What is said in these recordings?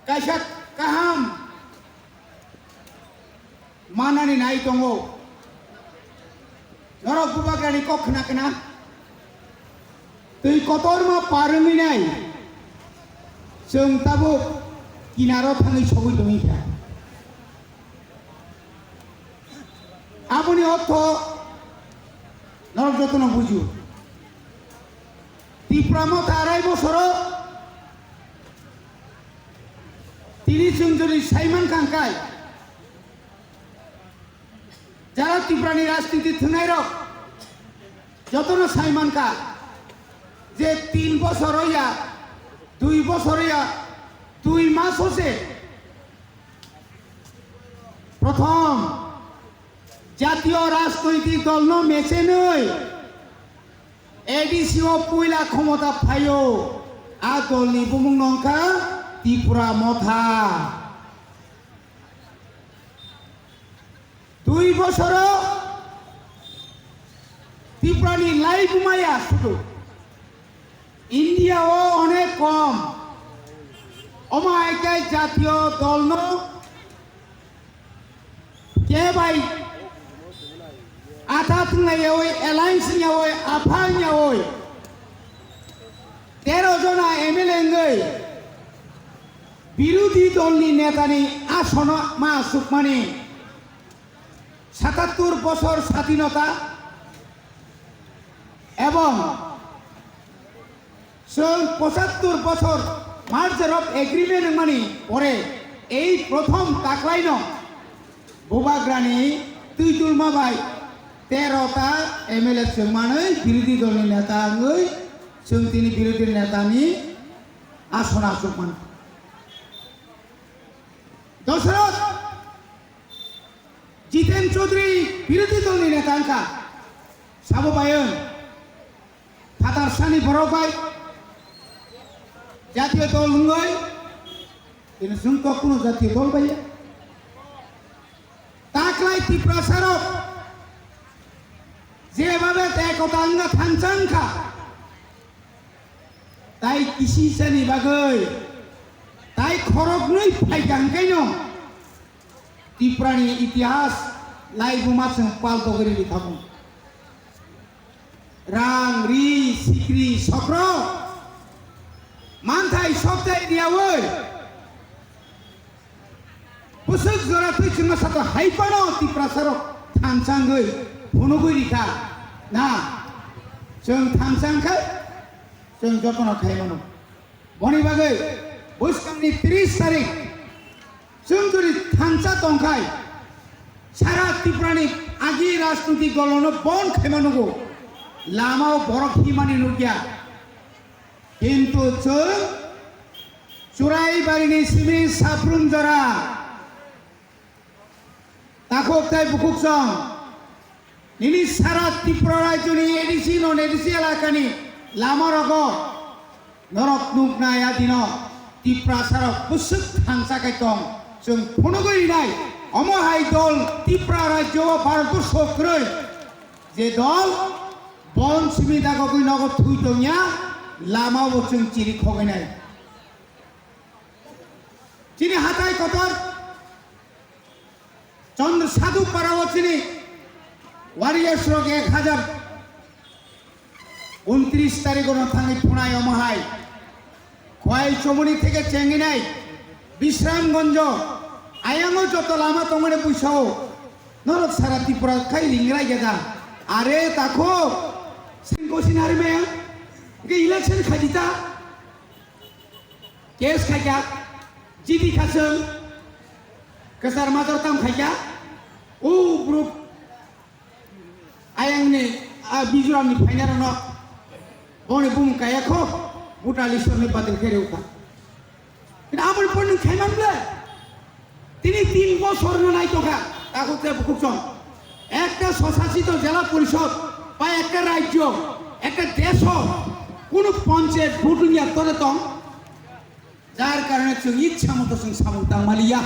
kaisa kaham manani nai tongo norok bubagrani kok kena tui kotor ma parungi nai जों दाबो किनाराव थाङै सबै दङैखा आबुनि अर्थ नरक যত্ন বুঝু ত্রিপুরামত 2.5 বছর তিনি जों যদি সাইমান কাঙ্কাই যারা ত্রিপুরানি রাজনীতি থুনাই রক যতন সাইমান কা যে 3 বছর হইয়া 2 বছরিয়া 2 মাস হচ্ছে প্রথম জাতীয় রাজনৈতিক দল ন মেছে নই এডিসিও পয়লা ক্ষমতা ফাইও আ দলনি বুমুং নংখা ত্রিপুরা মথা 2 বছর ত্রিপুরানি লাইফ মায়া শুধু ইন্ডিয়াও অনেক কম অমায়িকায় জাতীয় দল ন কে ভাই আঠা থুংলাইয়া ওই অ্যালায়েন্স নিয়া ওই আফা নিয়া ওই 13 জনা এমএলএ গই বিরোধী দলনি নেতানি আসন মা সুকমানি 77 বছর স্বাধীনতা এবং 75 বছর মার্জার অফ এগ্রিমেন্ট মানে পরে এই প্রথম তাকলাইন বুবাগ্রানি তুইতুল মাবাই 13টা এমএলএ মানে বিরোধী দলের নেতা তিনি বিরোধী নেতানি আসন আসুকমান দশরথ জিতেন চৌধুরী বিরোধী দলের নেতা আঙ্কা সাববায়ন ফাদার সানি বড়বাই জাতীয় দল নুঙ্গই কিন্তু जों কোনো জাতীয় দল পাইয়া তাকলাই ত্রিপুরা সারক যেভাবে একতা আঙ্গা থানচাংখা তাই কৃষি শ্রেণী বাগৈ তাই খরক নই ফাইগাংকাই ন ত্রিপুরানি ইতিহাস লাইবুমা जों পাল্টো করে লিখাবো রাং রি সিক্রি চক্র মানথাই সপ্তাহ দিয়াওই পুসুক জরা তুই চুঙ্গা সাথে হাইপানো ত্রিপুরা সারক থানচাঙ্গই ফনুগৈ রিখা না जों थांसांखाय जों जतन खायमानो बनि बागै बैसागनि 30 तारिख जों जुदि थांसा दंखाय सारा त्रिपुरानि आगि राजनीतिक दलनो बन खायमानगौ लामाव बरफ हिमानि नुगिया किन्तु जों चुराइबारिनि सिमि साफ्रुम जरा ताखोबथाय बुकुकजों निनि सारा त्रिपुरा राज्यनि एडिसि नन एडिसि एलाकानि लामा रग नरक नुगनाय आदिन त्रिपुरा सारक पुसुक थांसाखाय दं जों फनुगै नाय अमहाय दल त्रिपुरा राज्य भारतबर्ष ख्रै जे दल बन सिमि दागगै नगद थुइ दंया लामाव जों चिरि खगायनाय चिनि हाथाय कतर चंद्र साधु पाराव चिनि वारियर्स रग 1029 तारिख थांगे पुनाय अमहाय खय चमनी থেকে চেঙ্গিনাই বিশ্রামগঞ্জ আয়াঙ্গ যত লামা তোমারে বুঝাও নরক সারা ত্রিপুরা খাই লিংরাই গেদা আরে তাকো সিংকোসিন হারমে কে ইলেকশন খাজিতা কেস খাইয়া জিডি খাসং কেসার মাজার তাম খাইয়া ও গ্রুप आयंगनि बिजुरामनि फाइनारनो बने बुमकायाखौ बुटालिसरनि बादल खेरेउखा কিন্তু আমার পণ্য খাইমানলে তিনি 3 বছর নাইতোখা তাকতে বুকুকজন একটা স্বশাসিত জেলা পরিষদ বা একটা রাজ্য একটা দেশ কোন পঞ্চায়েত ভোটনিয়া তরে তং যার কারণে जों ইচ্ছা মতো जों সামুতাং মালিয়া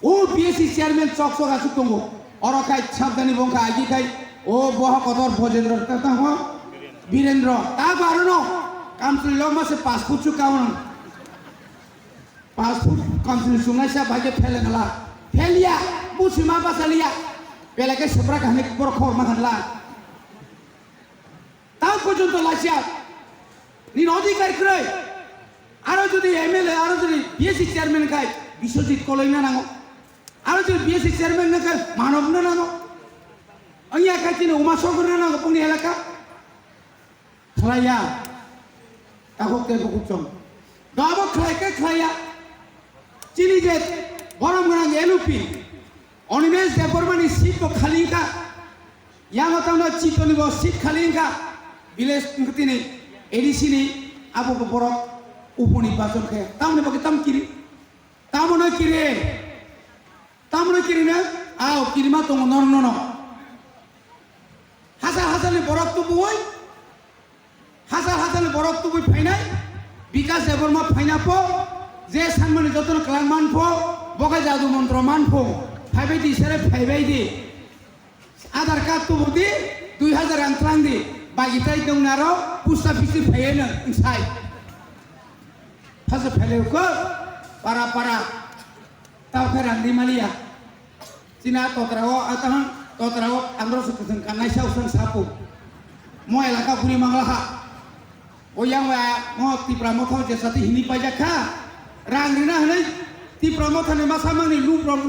ও বিএসসি চেয়ারম্যান চকচক আসুক দङ অরখাই সাবধানি বংখা আগিখাই ओ बह कदर भजेंद्र तथा हो वीरेंद्र ता बारनो कामसुल लोग से पासपोर्ट चुकावन पासपोर्ट काउंसिल सुनायसा बागे फेलेंगला फेलिया मुसिमा बासालिया बेलाके सबरा कहने बर खबर माखनला তাও পর্যন্ত লাইসিয়া নিন অধিকার করে আরো যদি এমএলএ আরো যদি বিএসসি চেয়ারম্যান খায় বিশ্বজিৎ কলই না নাঙো আরো যদি বিএসসি চেয়ারম্যান না খায় মানব না নাঙো আইয়া খাইছিনে উমা শঙ্কর না নাঙো পুনি এলাকা খালাইয়া তাহলে কে বুকুচম দাবো খাইকে খাইয়া চিনি যে গরম গরম এলুপি অনিমেষ দেববর্মানি সিট তো খালিকা ইয়াঙ্গো তামনা চিতনিব সিট খালিকা বিলেস তিনি এডিসিনি আবু বড় উপনির্বাচন খেয়ে তামনে বাকি তামনে কিরে না আও কিরিমা তো নন হাজার হাজারনি বরফ তো বই হাজার হাজারনি বরফ তো বই ফাইনাই বিকাশ দেববর্মা ফাইনা পো যে সানমানি যতন ক্লাং মানফো বগাই জাদু মন্ত্র মানফো ফাইবাইদি সেরে ফাইবাইদি আধার কার্ড তো বুদি 2000 রাং ক্লাং দি বাগিটাই দং নারো পুস্তা পিসি ফাইয়েন ইনসাই ফাসে ফাইলেও কো পারা তাও ফেরান দি মালিয়া চিনা ততরাও আমরা সুকুন কানাই সাউসন সাপু mo এলাকা পুরি মাংলাহা ওয়াং ওয়া mo তিপ্রা মথা যে সাথে হিনি পাইজাখা রাং রিনা হলে তিপ্রা মথানে মাসামানি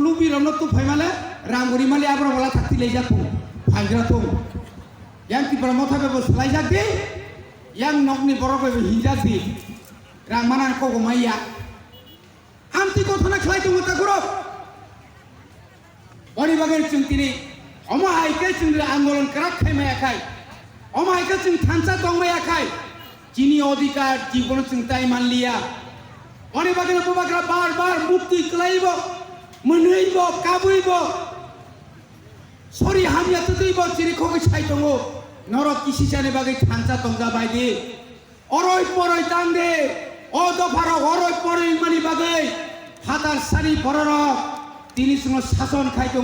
লুবি রমন তো ফাইমালে রামগুড়ি মালি আবরা বলা থাকতি লেজাকু ফাইগ্রা তো yang tiba mau tapi bos lain jadi yang nok ni borok bebe hijati rang mana kau kumaya anti kau thana kelai tu muta kuro oni bagian cungkini oma haike cungkini andolan kerak kai maya kai oma haike cung thansa dong maya kai cini odikar jibon cungtai manlia oni bagian apa bagian bar mukti kelai bo menui bo kabui bo sorry hamya tu bo ciri kau kesai tunggu নরক কৃষি চানে বাগে ঠান্সা তঙ্গা বাইদে অরই পরই টান্দে ও দফার অরই পরই মানি বাগে হাতার সারি পরর তিনি সঙ্গে শাসন খাইতো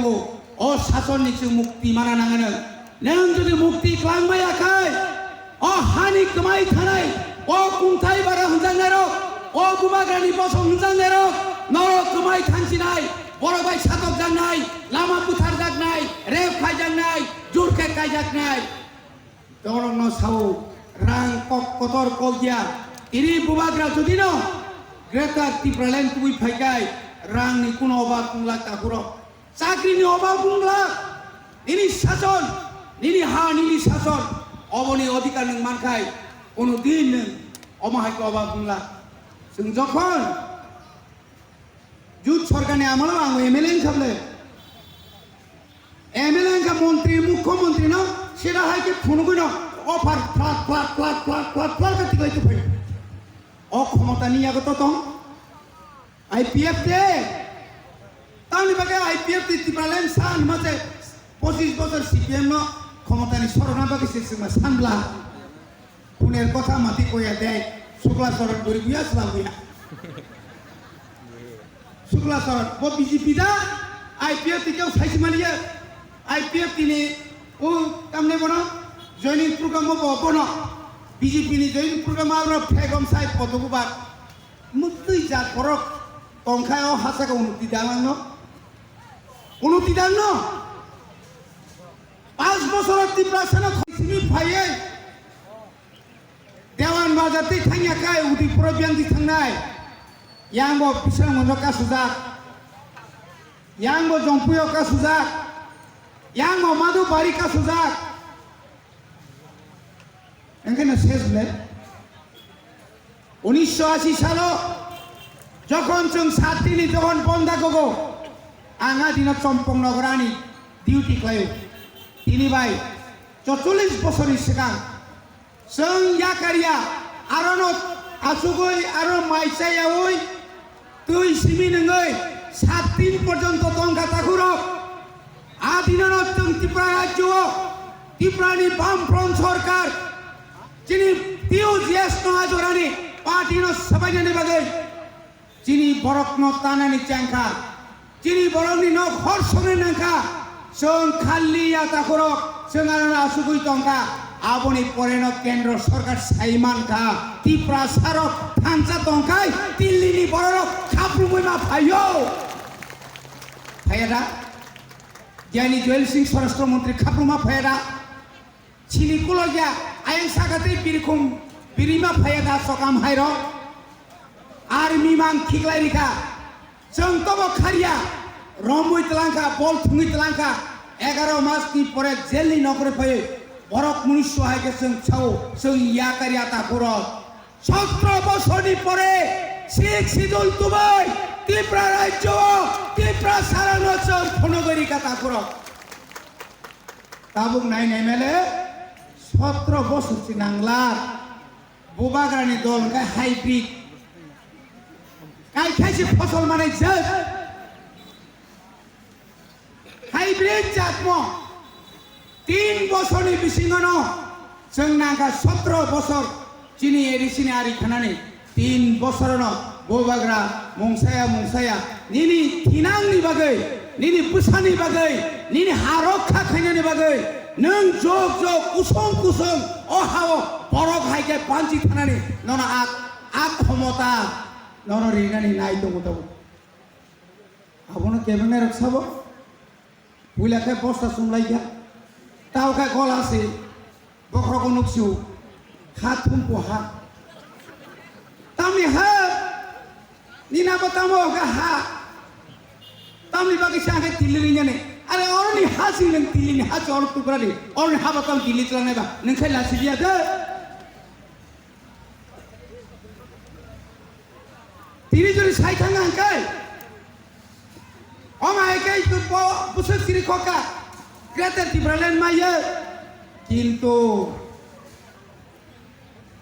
ও শাসন নিচে মুক্তি মানা নাঙানো নং যদি মুক্তি ক্লাংমাই আখাই ও হানি কমাই থানাই ও কুমথাই বারা হুজাঙ্গারো ও গুমাগ্রানি বস হুজাঙ্গারো নরক কমাই থানছি নাই বড় ভাই সাতক যাক নাই লামা পুথার যাক নাই রেপ খাই যাক নাই জোরকে খাই যাক নাই dorong no sau rang kok kotor kolja ini bubagra judino greta tipralen tui phaikai rang ni kuno obak kungla takuro sakri ni obak kungla ini sason ini sason oboni odikar nang mankai kono din omahai ko obak kungla sing jokhon jut sorkane amalo ang MLA khable MLA ka মন্ত্রী মুখ্যমন্ত্রী no সেটা হয় কি ফোনগুই না offer flat কাটি গাইতে পারে অক্ষমতা নিয়ে আগত তো আইপিএফ দে তাহলে বাগে আইপিএফ দিতে পারলেন সান মাঝে 25 বছর সিপিএম ন ক্ষমতা নি সরনা বাগে সিস্টেম সানলা কোনের কথা মাটি কইয়া দেয় শুক্লা সরণ করে বুয়া সালা বুয়া শুক্লা সরণ ও বিজেপি দা আইপিএফ দিকেও সাইজ মালিয়া আইপিএফ তিনি ও কামনে বনা জয়নিং প্রোগ্রাম বনা বিজেপি নি জয়নিং প্রোগ্রাম আমরা ফেগম সাই পদগুবার মুক্তি যা করক তংখায় হাসাকে উন্নতি দান 5 বছর ত্রিপুরা সেনা খসিমি ফাইয়ে দেওয়ান বাজাতে থাইয়া কায় উদি প্রবিয়ান্তি থাংনাই ইয়াংবো পিছন মনকা সুজাক ইয়াংবো জম্পুয় কা সুজাক yang mau madu bari ka sujak এখানে শেষ হলে 1980 সালে যখন जों সাতদিনই যখন বন্ধা গগো আঙা দিন চম্পং নগরানি ডিউটি ক্লায়ো তিনি ভাই 44 বছরের সিগাং जों ইয়াকারিয়া আরনো আসুগই আরো মাইসায়াওই তুই সিমি নঙ্গই 7 দিন পর্যন্ত তংকা তাকুরো আদিনানো ত্রিপুরা রাজ্য ত্রিপুরানি বামফ্রন্ট সরকার যিনি টিউজিএস নহাজরানি পার্টিনো সবাইনে বাগে যিনি বরকন তানানি চ্যাংখা যিনি বরকনি ন হরসনে নাংখা जों খালিয়া তাকরক जों আরনা আসুগুই তংকা আবনি পরেন কেন্দ্র সরকার সাইমান খা ত্রিপুরা সারক থানসা তংকাই দিল্লিনি বড় খাপ moi ma phayo phayada jani joel singh swarashtra mantri khapruma phayada chini kulogya ayang sagate birikum birima phayada sokam hairo army mang khiklai rika jong tobo kharia রমুই তেলাঙ্কা বল থুঙি তেলাঙ্কা 11 মাস কি পরে জেলনি নকরে পায়ে বরক মনুষ্য হাইকে সং ছাও সং ইয়াকারি আতা পুর 17 বছরনি পরে শেখ সিদুল তুবাই ত্রিপুরা রাজ্য ত্রিপুরা সারানো সং ফনগরি কাতা পুর তাবুক নাই নাই মেলে 17 বছর চি নাংলা বুবাগ্রানি দল গায় হাইব্রিড গায় খাইছে ফসল মানে জেদ हाइब्रिड जातमो 3 বছরনি বিসিङनो जों नागा 17 বছর चिनी एरिसिनि आरि खानानै 3 বছरनो बोबाग्रा मुंसाया निनि थिनांनि बागै निनि पुसानि बागै निनि हारखा खैनानि बागै नों जग जग कुसुम अहाव बरक हाइके पांचि थानानै नना आक क्षमता नन रिनानि नाय दङ आबनो केबने रखसाबो Pula kai posta sunlai ya, tau kai kola si, bokro konuk siu, khatum poha. Tami ha, ni napa tamu ka ha, tami bagi siapa tilirinya ne, are orang ni hasil yang tilini hasil orang tu berani, orang haba tam tilit lah neba, nengkai lasi dia ke, tiri jadi saya tangan kai. Omai kai tu pusat siri koka kreator di Berlin maya kintu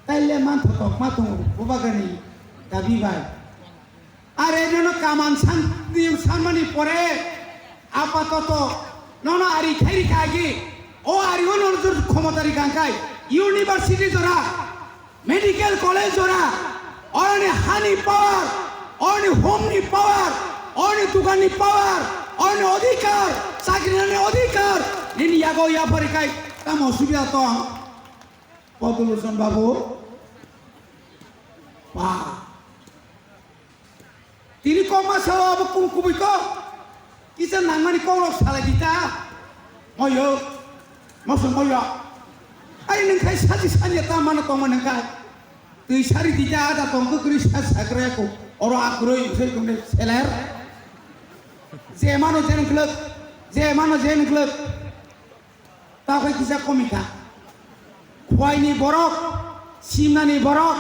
tele mantok matung bubagani tabi bai are nono kaman sanmani pore apa toto nono ari khairi kagi o ari ono jor khomotari gangkai university jora medical college jora orne hani power orne homni power orne tukani power orne odhikar চাকরির অধিকার নিনি ইয়াগো ইয়া পরিকাই তাম অসুবিধা তো পদলোচন বাবু পা তিনি কমাসো আবু কুমকুবিক কিসে নাংমানি কৌর সালাই দিতা ময়ো মসো ময়ো আই নংখাই সাজি সাজি তা মানে তম নংখাই তুই সারি দিতা আদা তমকো করি সাকরাকো অর আগ্রহী সেই কোনে সেলার যে মানো জেন ক্লব যে মানো জেন ক্লব তাকে কিসা কমিকা খোয়াইনি বরক সিমনানি বরক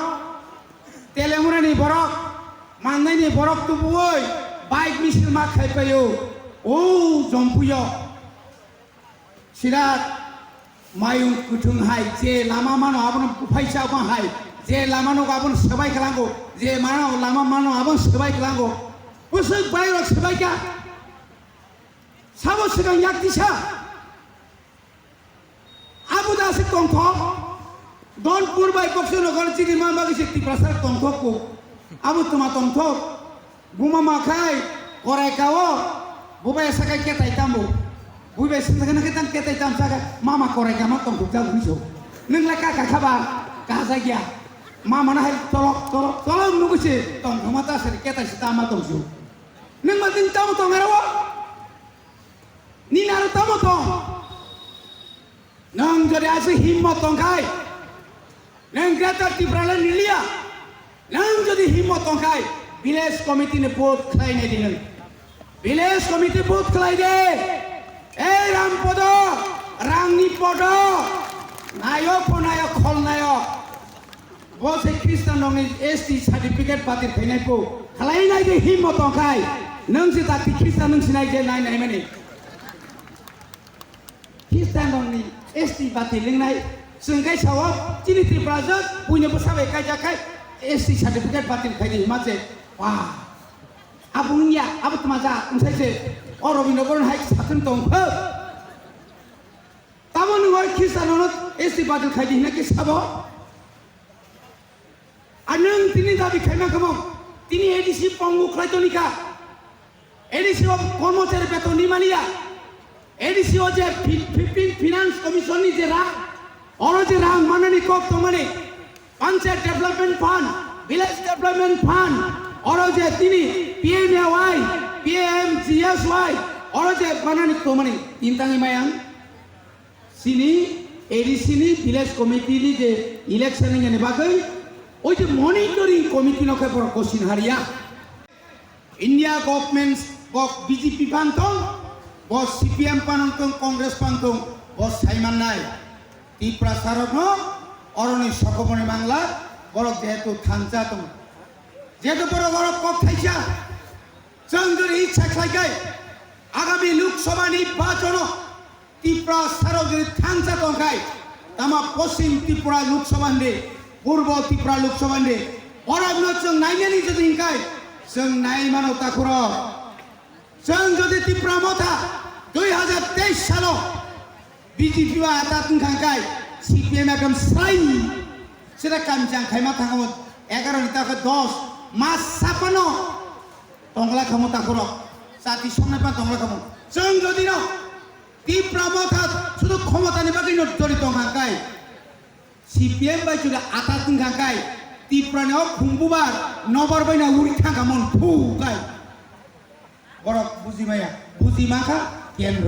তেলেমুরানি বরক মান্নাইনি বরক তো বই বাইক মিছিল মা খাই পাইও ও জম্পুয় সিরাত মায়ু কুঠুং হাই যে লামা মানো আবন ফাইসা বা হাই যে লামানো আবন সবাই খেলাঙ্গো যে মানো লামা মানো আবন সবাই খেলাঙ্গো বসে বাইর সবাইকা সাবো সিগাং ইয়াকদিসা আবু দাসে তংথ দনপুর বাই বক্সনগর চিনি মামাগি শক্তি প্রসার তংথকো আবু তোমা তংথ বুমা মাখাই করাই কাও বুবাই সাকাই কেতাই তামবো বুবাই সাকাই নাকেতান কেতাই তাম সাকা মামা করাই কামা তংথ যা বুঝো নংলা কাকা খাবা কাজা গিয়া মামা না হাই তলক নুগুছে তংথ মাতা সারি কেতাই সিতামা তংজু নং মাদিন তাম তংরাও ni naru tamu tong nang jadi asih himmat tong kai nang kreator di Berlin nilia nang jadi himmat tong kai village committee ne board khlai ne dinan village committee board khlai de rampodo rangni podo nayo khol nayo bose Christian nong ST certificate patir phenai ko khlai nai de himmat tong kai nang si ta Christian nang sinai je nai mani Christian dongni ST batil lengnai sungkai sawab cini Tripura punya besabai kajakai ST certificate batil khaini mace wah abungnya abu temaja unsai se Robinho Boron hai sakun tongkho tamon ngoi Christian onot ST batil khaini na ki sabo anung tini dabi khaima kamong tini ADC pongu khlaitonika ADC কর্মচারী বেতন নিমানিয়া ADC ও যে 15 finance commission নি যে রাং or যে রাং মাননি cock তো মানে panchayat development fund village development fund or যে তিনি PMAY PMGSY অর যে বানানি তো মানে তিনটাঙ্গি মায়াং সিনি এডিসিনি ভিলেজ কমিটিনি যে ইলেকশন এনে বাগৈ ওই যে মনিটরিং কমিটি নকে পর কোশ্চিন হারিয়া ইন্ডিয়া গভর্নমেন্ট বক বিজেপি পান্তং বস CPM পান্তং কংগ্রেস পান্তং বস সাইমান নাই ত্রিপুরা সারক অরণি সকমনি বাংলা বরক যেহেতু থানচা দं যেহেতু বড় বড় কক থাইছা जों যদি ইচ্ছা খাইগাই আগামী লোকসভা নির্বাচন ত্রিপুরা সারক যদি থানচা দंखाय তামা পশ্চিম ত্রিপুরা লোকসভা দে পূর্ব ত্রিপুরা লোকসভা দे অরগ্ন जों नायनानै যদি ইনকাই जों नायमानो ताखुर जों যদি ত্রিপুরা মথা 2023 সালো বিজেপি আতা তুংখাंखाय CPM একদম সাই সেটা কামচাং খাইমা থাকামত 11 নিতাকে 10 মাস সাপানো টংলা খামো তাকুর জাতি সংনাপা টংলা খামো जों যদি ন ত্রিপুরা মথা শুধু ক্ষমতানি বাকি নজরি টংখাंखाय CPM বাই যদি আতা তুংখাंखाय ত্রিপুরানি খুংবুবার নবার বাইনা উড়ি থাকামন ফুগাই বড় বুঝিমায়া বুঝিমাখা কেন্দ্র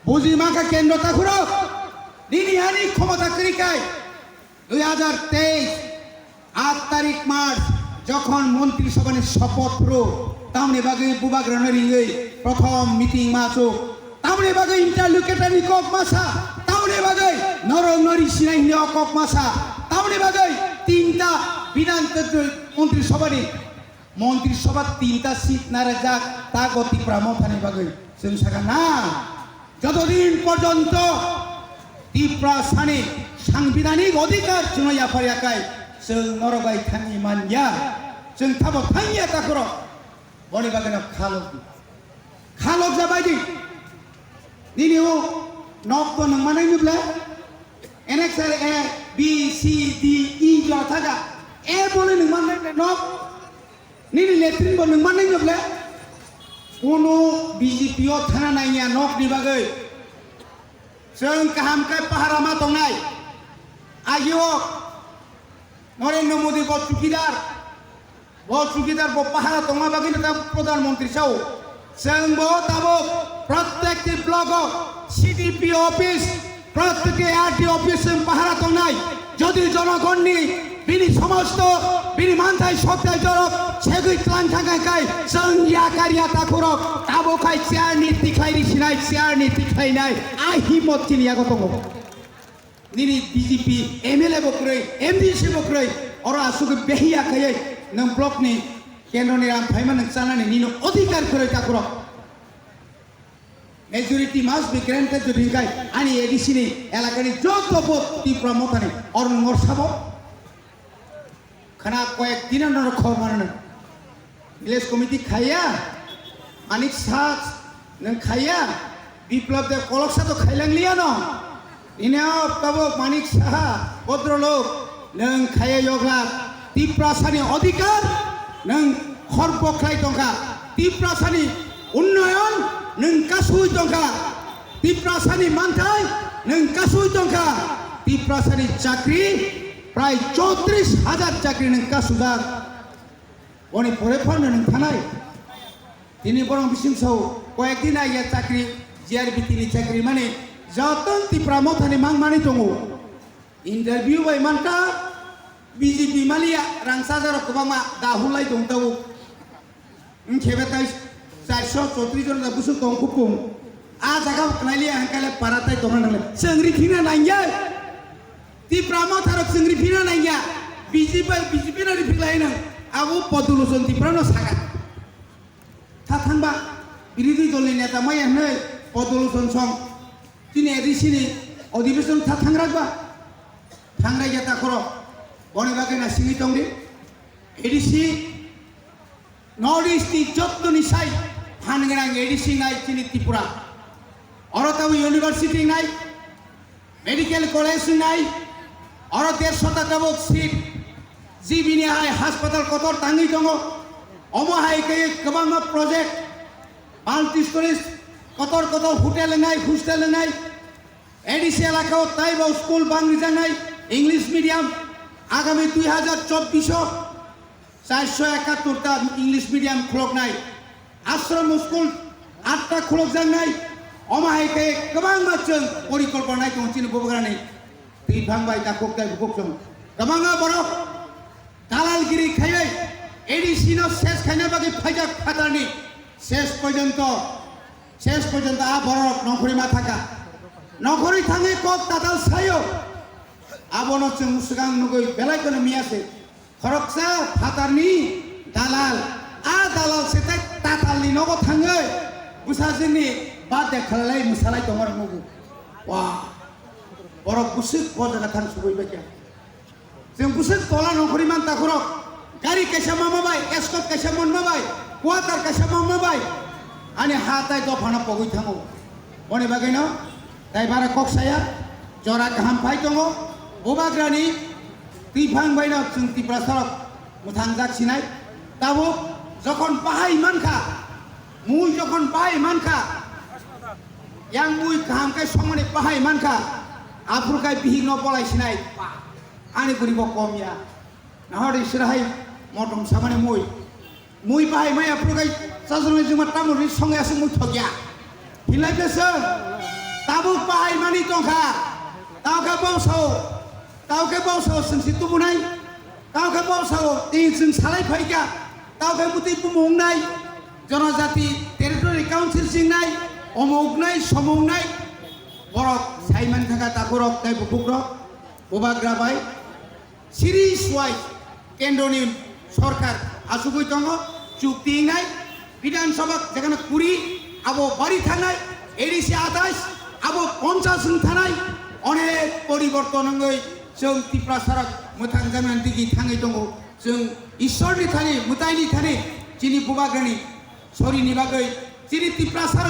বুঝিমাখা কেন্দ্র তাকুর নিনিহানি ক্ষমতা করিকায় 2023 8 তারিখ মার্চ যখন মন্ত্রিসভার শপথ পুরো তামনে বাগে বুবাগ্রহণের প্রথম মিটিং মাসো তামনে বাগে ইন্টারলোকেটারি কক মাসা তামনে বাগে নরনরি সিনাইনি কক মাসা তামনে বাগে তিনটা বিধানতন্ত্র মন্ত্রিসভার তিনটা সিট নারে যাক তা গতি প্রামথানি বাগে जों সাকা না যতদিন পর্যন্ত ত্রিপুরা সানি সাংবিধানিক অধিকার জুনাইয়া ফারিয়াকাय जों नरबाय थांनि मानिया जों थाबो थांनिया ताकुर बनि बागेना खालक जाबायदि निनिउ नक तो नंमानाय नुब्ला NXL A B C D E ज थागा ए बोले नंमानाय नक निनि लेट्रिन बो नंमानाय नुब्ला कोनो BJP ओ थाना नायनिया नक नि बागै जों काहामकाय पाहारामा दंनाय आयो नरेंद्र मोदी बो चुकीदार बो पाहारा दंना बागै ता प्रधानमंत्री साव जों बो ताबो प्रत्येक ब्लॉक CDP ऑफिस प्रत्येक RD ऑफिस जों पाहारा दंनाय যদি জনগণনি बिनि समस्त बिनि मानथाय सप्ताय जरक सेगै क्लान थांखाय जों याकारिया ताखुरक ताबोखाय चेयारनि तिखायनि सिनाय चेयारनि तिखायनाय आहिमतनि आगतंग निनि BJP MLA बक्रै MDC बक्रै अर आसुके बेहिया खायै नों ब्लकनि केन्द्रनि रां फाइमान नों जानानै निनो अधिकार खरै ताखुरक majority must be granted to दिखाय आनि एडिसिनि एलाकानि जतबो त्रिपुरा मथानि अर नरसाबो खाना कয়েক দিনের নর খবর মানে ভিলেজ কমিটি খাইয়া মানিক সাজ নং খাইয়া বিপ্লব দেব কলকসা তো খাইলাংলিয়া ন ইনাও তব মানিক সাহা ভদ্রলোক নং খাইয়া যোগলা ত্রিপুরাসানি অধিকার নং খরপখাই টঙ্কা ত্রিপুরাসানি উন্নয়ন নং কাসুই টঙ্কা ত্রিপুরাসানি মানথাই নং কাসুই টঙ্কা ত্রিপুরাসানি চাকরি প্রায় 34,000 চাকরি নঙ্কা সুদার অনি পরে ফান্ড নঙ্খানাই তিনি বরং বিশিংসাও কয়েকদিন আগে চাকরি জিআরবি তিনি চাকরি মানে যতন ত্রিপুরা মথানি মাংমানি দङ ইন্টারভিউ বাই মানটা BJP মালিয়া রাংসাজার গোबांमा दाहुलाय दंतावो खेबेताय 434 जन बुसु दंखुपुं आ जागा नायलिया हांकाले पाराताय दंनांले जोंरि फिना नायया ত্রিপুরা মথারক जोंरि फिना नायया BJP ना रिफिलाय नों आबो पदुलसन ত্রিপুরা न सागा था थांबा बिरोधी दलनि नेता माया नै पदुलसन सं दिनै एडिसिनि अधिवेशन था थांरागबा थांराय जाता खर बनि बागै ना सिङि दंदि एडिसि नर्थ इस्ट जत्तनि साइ हानगोनां एडिसि नाय चिनि त्रिपुरा अरताव इउनिभार्सिटी नाय मेडिकल कलेज नाय और 150 टाबो सीट जिबिनि हाय हासपाताल कतर ताङै दङ अमहाय कै गोबां project multi storage Qatar hotel नाय हस्टेल नाय एडिसि एलाकायाव ताइबाव स्कुल बांग्रि जानाय इंग्लिश मीडियम आगामी 2024 471টা इंलिश मीडियम खुलकनाय आश्रम स्कुल 8टा खुलकजानाय अमाहायके गोबां मानसिजों परिकल्पना दंसिनो बबग्रानि दैफांबाय दाखोकदाय बुकजों गोबाङा बर' दालालगिरि खायै एडिसिनो शेष खायना बागै फायजा फातारनि शेष पर्यन्त आ बर' नखरि मा थाका नखरि थाङै कक ताताल सायो आबनो जों सिगां नुगै बेलायखौनो मियासै खरकसा फातारनि दालाल दालाल सेथाय तातालनि नगो थाङै बुसाजोंनि बादे खालाय मोसालाय दंर मुगु वा बर' बुसुक बजाना थां सुबैबाय जों बुसुक तला नखरि मान ताखरक गारि कैसा मामाबाय एस्कट कैसा मोनमाबाय क्वार्टार कैसा मामाबाय आनि हाताय दफाना पगै थाङो बने बागैनो दायबारा कक्साया जरा गाहाम फाय दङ बबाग्रानि दैफां बायना जों तिप्रासारक मुथां जाखिनाय दाबो যখন পাহাই মানখা মুই যখন পাহাই মানখা yang মুই কাহামকাই সমানে পাহাই মানখা আফ্রিকায় বিহিন পলাইছিনাই আনি করিব কমিয়া নাহরে সিরাহাই মটম সামানে মুই পাহাই মাই আফ্রিকায় সাজনে জুমা তামুরি সঙ্গে আছে মুই ঠগিয়া হিলাইতেছে তাবু পাহাই মানি তংখা তাওকে বাউসাও সিনসি তুবুনাই তাওকে বাউসাও তিন সালাই ফাইকা तावके मुति पुमंगनाय जनजाति टेरिटरि काउन्सिल सिंनाय अमौगनाय समौगनाय बरक साइमान थाखा ताखरक ताय बुकुरक बबाग्राबाय सिरिज वाइज केन्द्रनि सरकार आसुगै दङ चुक्तिनाय विधानसभा जेखाने 20 आबो बारि थानाय एडिसि 28 आबो 50 जों थानाय अनेक परिबर्तनङै जों तिप्रासारक मोथां जानानै दिगि थाङै दङ जों ईश्वरनि थानि मुतायनि थानि जिनि बुबाग्रानि सरिनि बागै जिनि तिप्रासार